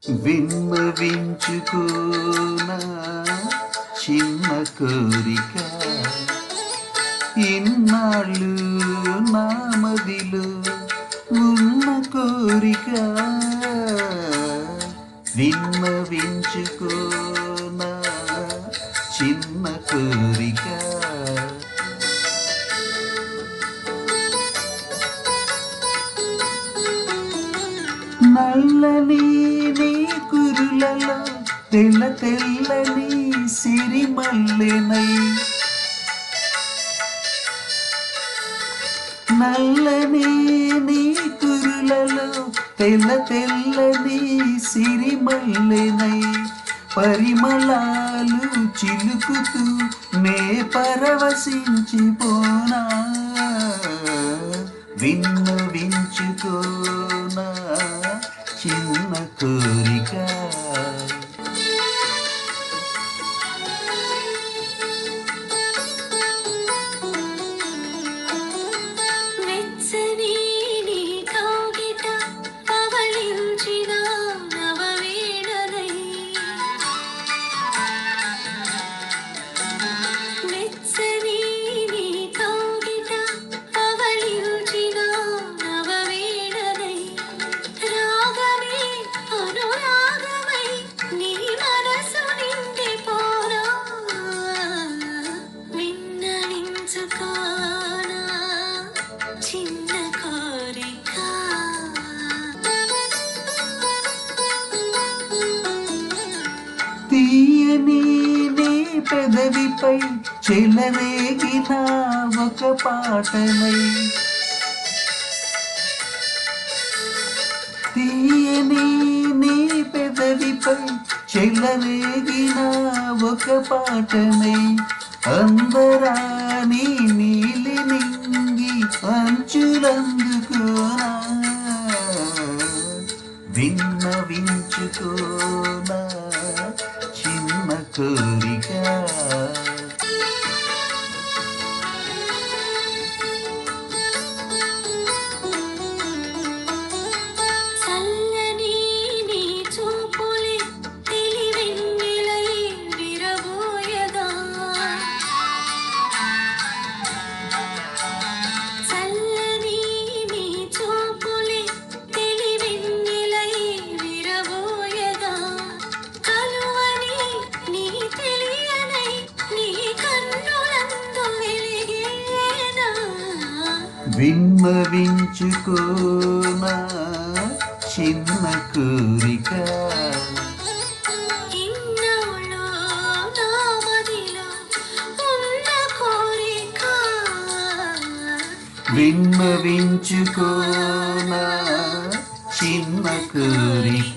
విన్నవించుకోనా చిన్న కోరిక ఇన్నాళ్ళు నా మదిలో ఉన్న కోరిక విన్నవించుకోనా చిన్న కోరిక నల్లని నీ కురులలో తెల్ల తెల్లని సిరిమల్లెనై నల్లని నీ కురులలో తెల్ల తెల్లని సిరిమల్లెనై పరిమళాలు చిలుకుతూ నే పరవశించిపోనా విన్నవించుకోనా చిన్న కోరిక తీయని నీ పెదవిపై చెలరేగిన ఒక పాటనై తీయని నీ పెదవిపై చెలరేగిన ఒక పాటనై అందరాని నీలి నింగి అంచులందుకోనా విన్నవించుకోనా చిన్న కోరిక విన్నవించుకోనా చిన్న కోరిక విన్నవించుకోనా చిన్న కోరిక